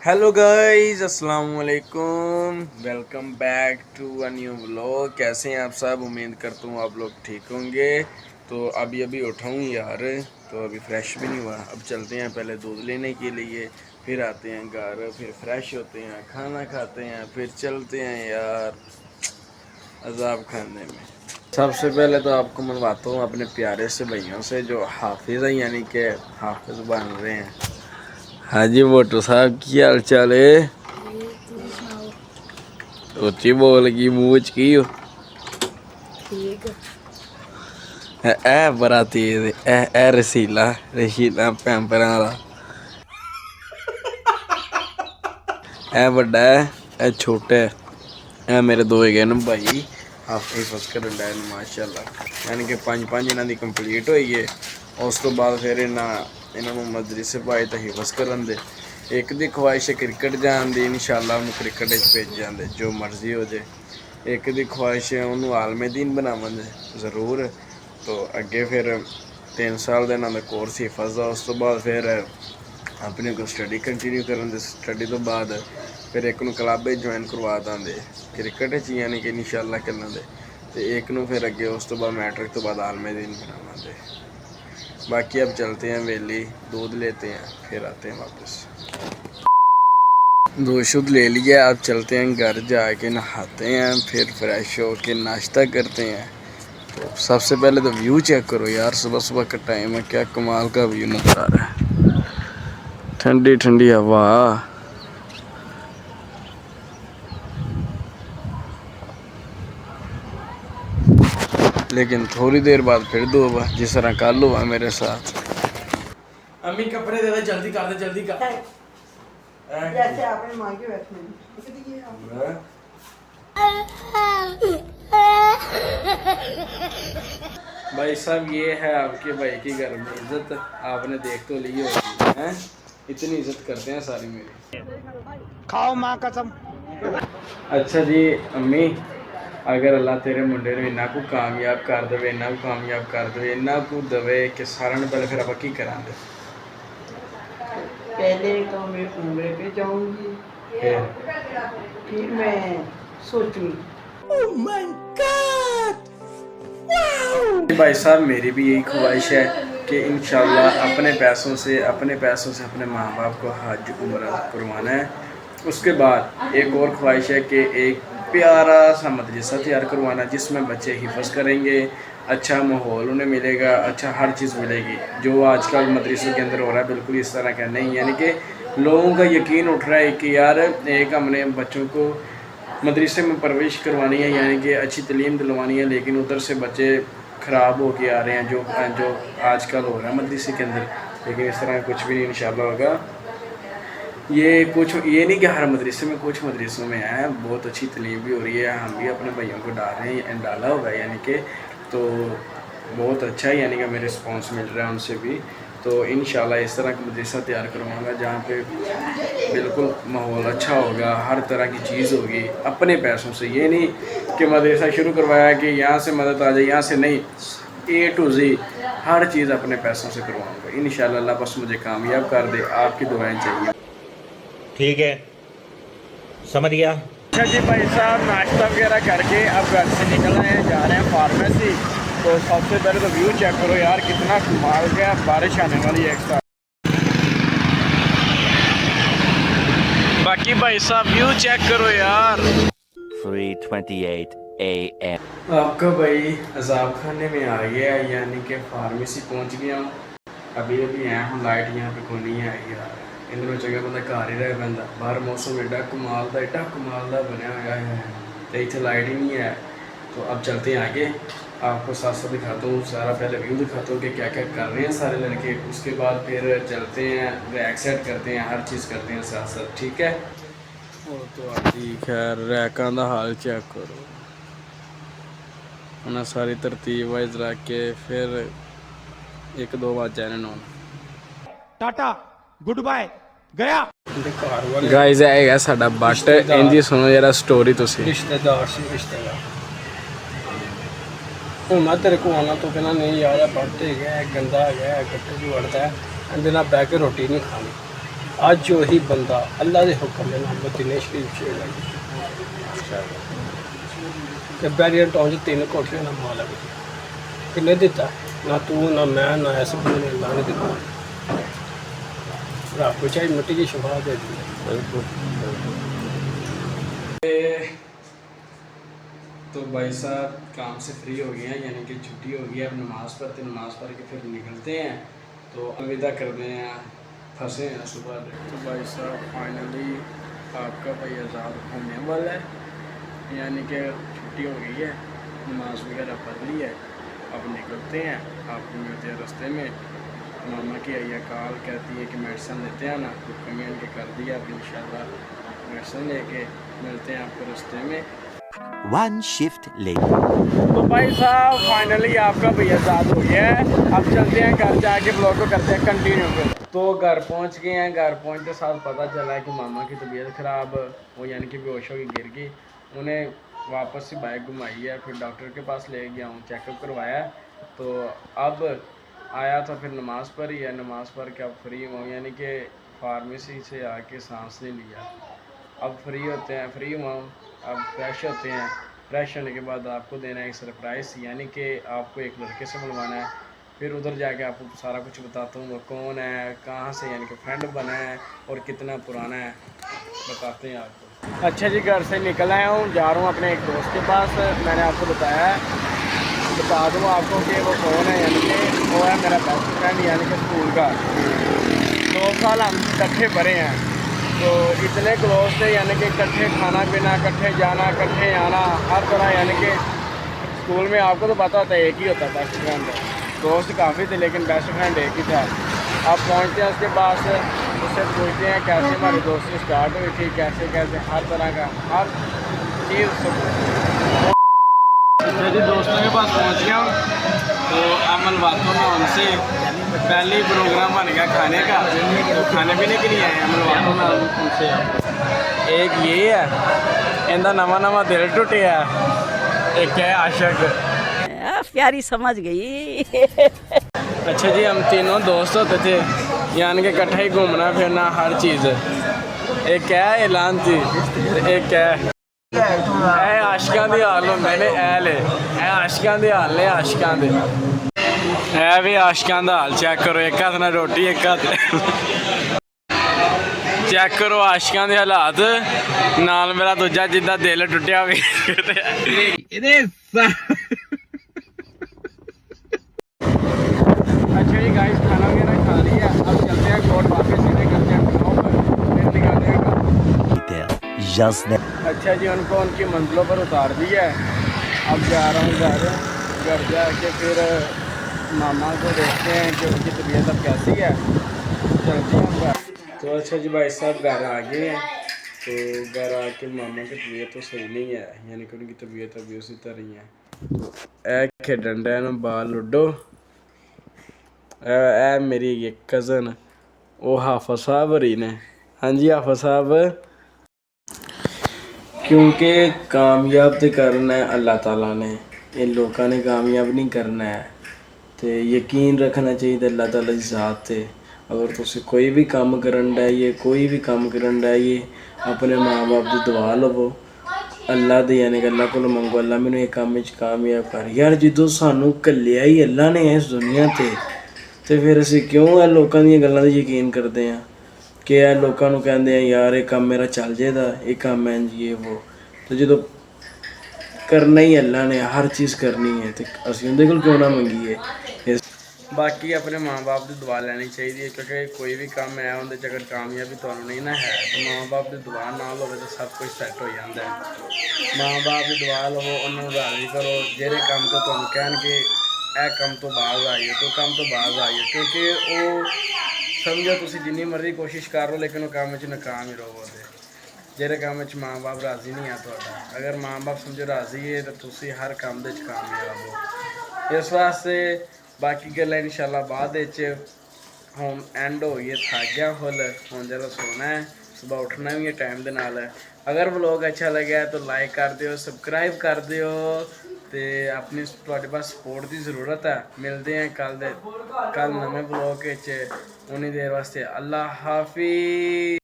Hello guys, अस्सलाम वालेकुम। Welcome back to a new vlog. कैसे हैं आप सब? उम्मीद करता हूँ आप लोग ठीक होंगे। तो अभी अभी उठा हूँ यार, तो अभी फ्रेश भी नहीं हुआ। अब चलते हैं पहले दूध लेने के लिए, फिर आते हैं घर, फिर फ्रेश होते हैं, खाना खाते हैं, फिर चलते हैं यार अजाब खाने में। सबसे पहले तो आपको मिलवाता हूँ अपने प्यारे से भैयों से जो हाफिज़ है, यानी कि हाफिज़ बन रहे हैं। हाँ जी मोटू साहब, की हाल चाल है? ਉੱਚੀ ਬੋਲ ਕੀ ਮੂੰਹ ਚ ਕੀ ਹੋ? ठीक ਇਹ ਬੜਾ ਤੇਜ਼, ਇਹ ਰਸੀਲਾ ਪੈਂਪਰਾਂ ਵਾਲਾ। ਇਹ ਵੱਡਾ ਹੈ, ਇਹ ਛੋਟਾ ਹੈ। ਇਹ ਮੇਰੇ ਦੋ ਹੈਗੇ ਨੇ ਭਾਈ, ਹਾਫ ਫਸਟ ਕਰਨ ਦਾ ਮਾਸ਼ਾਅੱਲਾ। ਯਾਨੀ ਕਿ ਪੰਜ ਇਹਨਾਂ ਦੀ ਕੰਪਲੀਟ ਹੋਈ ਹੈ। ਉਸ ਤੋਂ ਬਾਅਦ ਫਿਰ ਇਹਨਾਂ ਨੂੰ ਮਦਰਸੇ ਪਾਏ ਤਾਂ ਹਿਫਜ਼ ਕਰਨ ਦੇ। ਇੱਕ ਦੀ ਖਵਾਇਸ਼ ਹੈ ਕ੍ਰਿਕਟ ਜਾਣ ਦੀ, ਇਨਸ਼ਾਅੱਲਾ ਉਹਨੂੰ ਕ੍ਰਿਕਟ ਵਿੱਚ ਭੇਜਾਂਗੇ ਜੋ ਮਰਜ਼ੀ ਹੋ ਜੇ। ਇੱਕ ਦੀ ਖਵਾਇਸ਼ ਹੈ ਉਹਨੂੰ ਆਲਮੇ ਦੀਨ ਬਣਾਵਾਂਗੇ ਜ਼ਰੂਰ। तो अगे फिर 3 साल का इन्हों का कोर्स हिफज का। उस तो बाद फिर अपने को स्टडी कंटिन्यू करन। स्टडी तो बाद फिर एक क्लब ज्वाइन करवा देंगे क्रिकेट, यानी कि इंशाअल्लाह करना दे। तो एक फिर अगे उस तो बाद मैट्रिक तो बाद आलमे दिन बनावांगे। बाकी अब चलते हैं वेली, दूध लेते हैं, फिर आते हैं वापस। दूध शुद्ध ले लिया, अब चलते हैं घर, जाके नहाते हैं, फिर फ्रेश होके नाश्ता करते हैं। तो सबसे पहले तो व्यू चेक करो यार, सुबह सुबह का टाइम है, क्या कमाल का व्यू नज़र आ रहा है। ठंडी ठंडी हवा, लेकिन थोड़ी देर बाद फिर दो हुआ, जिस तरह कल हुआ मेरे साथ। अम्मी कपड़े दे दे, जल्दी कर दे, जल्दी कर। जैसे आपने मांगे वैसे नहीं। भाई साहब, ये है आपके भाई की घर में इज्जत, आपने देख तो ली होगी हैं। इतनी इज्जत करते हैं सारी मेरी। खाओ मां कसम। अच्छा जी अम्मी, अगर अल्लाह तेरे मुंडे ने इन्ना को कामयाब कर दे, इन्ना को कामयाब कर दे, इन्ना को दवे कि सारा ने पहले फिर आप की करांगे? पहले तो मैं उम्रे पे जाऊंगी, फिर मैं सोचूंगी। भाई साहब, मेरी भी यही ख्वाहिश है कि इंशाल्लाह अपने पैसों से अपने माँ बाप को हज उम्र करवाना है। उसके बाद एक और ख्वाहिश है कि एक प्यारा सा मदरसा तैयार करवाना जिसमें बच्चे हिफज करेंगे, अच्छा माहौल उन्हें मिलेगा, अच्छा हर चीज़ मिलेगी। जो आजकल मदरसों के अंदर हो रहा है बिल्कुल इस तरह का नहीं, यानी कि लोगों का यकीन उठ रहा है कि यार एक हमने बच्चों को मदरसे में परवरिश करवानी है, यानी कि अच्छी तलीम दिलवानी है, लेकिन उधर से बच्चे ख़राब हो के आ रहे हैं जो आजकल हो रहा है मदरसे के अंदर। लेकिन इस तरह कुछ भी नहीं इंशाल्लाह होगा। ये नहीं कि हर मदरसे में, कुछ मदरसों में है बहुत अच्छी तलीम भी हो रही है। हम भी अपने भाइयों को डाला होगा, यानी कि तो बहुत अच्छा है, यानी कि हमें रिस्पॉन्स मिल रहा है उनसे भी। तो इंशाल्लाह इस तरह का मदरसा तैयार करवाऊँगा जहाँ पे बिल्कुल माहौल अच्छा होगा, हर तरह की चीज़ होगी अपने पैसों से। ये नहीं कि मदरसा शुरू करवाया कि यहाँ से मदद आ जाए, यहाँ से नहीं, A to Z हर चीज़ अपने पैसों से करवाऊँगा इंशाल्लाह। अल्लाह बस मुझे कामयाब कर दे, आपकी दुआएं चाहिए। ठीक है, समझ गया। अच्छा जी भाई साहब, नाश्ता वगैरह करके अब घर से निकल रहे हैं, जा रहे हैं फार्मेसी। तो सबसे पहले तो व्यू चेक करो यार, कितना कमाल का, बारिश आने वाली है एक साथ। बाकी भाई साहब व्यू चेक करो यार। 3:28 AM आपका भाई अजाब खाने में आ गया है, यानी कि फार्मेसी पहुंच गया हूँ। अभी आया हूँ, लाइट यहाँ पे कोई नहीं आई यार। इन्होंने चंगा बंदा घर ही रह पैंदा, बाहर मौसम एडा कमाल का बनया हुआ है, तो इतने लाइट ही नहीं है। तो अब चलते हैं आगे, आपको साथ साथ दिखाता हूँ सारा, पहले व्यू दिखाता हूँ कि क्या क्या कर रहे हैं सारे लड़के। उसके बाद फिर चलते हैं, रैक सेट करते हैं, हर चीज़ करते हैं साथ साथ, ठीक है। और तो ठीक है, रैकों का हाल चेक करो, उन्हें सारी तरतीब वाइज रख के फिर 1-2 बार channel on. Tata goodbye गया। गाइस आएगा साडा बट, इंजी सुनो जरा स्टोरी तुसी। रिश्तेदार सी रिश्तेदार हूँ मैं तेरे को आना तो कहना नहीं यार, बढ़ते गया गंदा है, गट्टे जो बढ़ता है, एंड ना बह के रोटी नहीं खानी। आज जो ही बंदा अल्लाह के हुक्म है मदीने शरीफ चलेगा ते बैरियर टाउन च 3 कोठियां ना मालक किन्ने दिता ना तू ना मैं ना इस बंदे ने अल्लाह ने दिता रब चाहे मिट्टी की शफा दे दी। तो भाई साहब काम से फ्री हो गए हैं, यानी कि छुट्टी हो गई है। अब नमाज़ पढ़ते, नमाज़ पढ़ के फिर निकलते हैं। तो अलविदा करते हैं, फंसे हैं सुबह। तो भाई साहब फाइनली आपका भाई आज़ाद होने वाला है, यानी कि छुट्टी हो गई है, नमाज वगैरह पढ़ ली है। अब निकलते हैं, आपको मिलते हैं रास्ते में। मामा की आइया कॉल कहती है कि मेडिसिन लेते हैं ना, तो कमी उनके कर दिया। अब इंशाल्लाह मेडिसिन लेके मिलते हैं आपको रास्ते में। One shift later. तो भाई साहब फाइनली आपका भैया आज़ाद हो गया है। अब चलते हैं घर, जाके ब्लॉग को करते हैं कंटिन्यू। तो घर पहुंच गए हैं। घर पहुंचते साथ पता चला है कि मामा की तबीयत ख़राब, वो यानी कि बेहोश होकर गिर गई। उन्हें वापस से बाइक घुमाई है, फिर डॉक्टर के पास ले गया हूँ, चेकअप करवाया। तो अब आया था, फिर नमाज़ पढ़ी है, नमाज़ पढ़ के अब फ्री हुआ, यानी कि फार्मेसी से आके सांस ले लिया। अब फ्री होते हैं, फ्री हुआ हूँ। अब फ्रेश होते हैं, फ्रेश होने के बाद आपको देना है एक सरप्राइज़, यानी कि आपको एक लड़के से मिलवाना है। फिर उधर जाके आपको सारा कुछ बताता हूँ, वो कौन है, कहाँ से यानी कि फ्रेंड बना है और कितना पुराना है, बताते हैं आपको। अच्छा जी, घर से निकल आया हूँ, जा रहा हूँ अपने एक दोस्त के पास। मैंने आपको बताया है, बता दूँ आपको कि वो कौन है, यानी कि वो है मेरा बेस्ट फ्रेंड, यानी कि स्कूल का। 2 साल हम इकट्ठे पढ़े हैं, तो इतने क्लोज थे, यानी कि इकट्ठे खाना पीना, इकट्ठे जाना, इकट्ठे आना, हर तरह। यानी कि स्कूल में आपको तो पता होता है एक ही होता है बेस्ट फ्रेंड। दोस्त काफ़ी थे लेकिन बेस्ट फ्रेंड एक ही था। अब पहुंचते हैं उसके पास, उससे पूछते हैं कैसे हमारी दोस्ती स्टार्ट हुई थी, कैसे कैसे हर तरह का हर चीज़। मेरी दोस्तों के पास पहुंच गया हूँ, तो अमल बातों में उनसे पहले ही प्रोग्राम बन गया खाने का, तो खाने पीने के लिए आए अमल बातों में उनसे। एक ये है, इनका नवा नवा दिल टुटिया, एक है आशिक। प्यारी समझ गई। अच्छा जी, हम तीनों दोस्त होते थे, यानी कि इकट्ठे ही घूमना फिरना हर चीज़। एक है ऐलान थी, एक है आशिकां दे हाल होंदे ने, आशिकां दे हाल ने, आशिकां दे है भी आशिकां दा हाल। चेक करो, एक हाथ नाल रोटी, एक हाथ चेक करो आशिकां दे हालात। नाल मेरा दूजा जिद्दां दिल टुटिया भी। अच्छा जी गाइस, खाना वगैरह खा लिया, अब चलते हैं कोर्ट, वापस सीधे करते हैं ब्लॉग, फिर निकालते हैं। अच्छा जी, उनको उनकी मंजिलों पर उतार दिया है। अब जा रहा हूँ घर जाके फिर मामा को देखते हैं कि उनकी तबीयत अब कैसी है, चलते हैं घर। तो अच्छा जी भाई साहब घर आ गए हैं। तो घर आके मामा की तबीयत तो सही नहीं है, यानी कि उनकी तबीयत अभी उसी तरह ही है। तो ए खेडन डे न बाल लूडो। ए मेरी एक कज़न, वो हाफिज़ साहब हरी ने। हाँ जी हाफिज़ साहब, क्योंकि कामयाब तो करना है अल्लाह ताला ने, ये लोगों ने कामयाब नहीं करना है। तो यकीन रखना चाहिए अल्लाह ताला की ज़ात ते। अगर तुम कोई भी काम करन डाइए, कोई भी काम करन डाइए, अपने माँ बाप की दुआ लवो, अल्लाह दे, यानी कि अल्लाह को मंगो, अल्लाह मैनू ये काम कामयाब कर। यार जो सानू घल्लिया ही अल्लाह ने इस दुनिया ते फिर असीं क्यों है लोगों दी गल्लां ते यकीन करते हैं कि यह लोगों को कहते हैं यार ये काम मेरा चल जाएगा, ये काम है ये वो। तो जो करना ही अल्लाह ने, हर चीज़ करनी है, तो असीं उहदे कोल क्यों ना मंगीए। बाकी अपने माँ बाप की दुआ लैनी चाहिए, क्योंकि कोई भी काम है उहदे च अगर कामयाबी तुहानू नहीं ना है, तो माँ बाप की दुआ नाल होवे तो सब कुछ सैट हो जाता है। माँ बाप की दुआ लवो, उन्होंने राजी करो, जेहड़े काम तो तुहानू कहणगे ए काम तो बाज आइए, तो काम तो बाज आइए, क्योंकि वो समझो तुसीं जिन्नी मर्जी कोशिश कर लो लेकिन वो काम च नाकाम ही रहोगे। जेहड़े काम च माँ बाप राजी नहीं है तुहाडा, अगर माँ बाप समझो राजी है तो तुसीं हर काम दे च कामयाब हो। इस वास्ते बाकी गल्लां इंशाल्लाह बाद विच। हुण एंड हो गई, थक गया फुल, हुण जरा सोना है, सुबह उठना भी है टाइम दे नाल। अगर व्लॉग अच्छा लगे तो लाइक कर दियो, सबसक्राइब कर दियो, ਤੇ ਆਪਣੀ ਤੁਹਾਡੇ ਪਾਸ ਸਪੋਰਟ ਦੀ ਜ਼ਰੂਰਤ ਹੈ। ਮਿਲਦੇ ਹਾਂ ਕੱਲ ਨਵੇਂ ਵਲੌਗ ਵਿੱਚ। ਉਨੀ ਦੇਰ ਵਾਸਤੇ ਅੱਲਾ ਹਾਫਿਜ਼।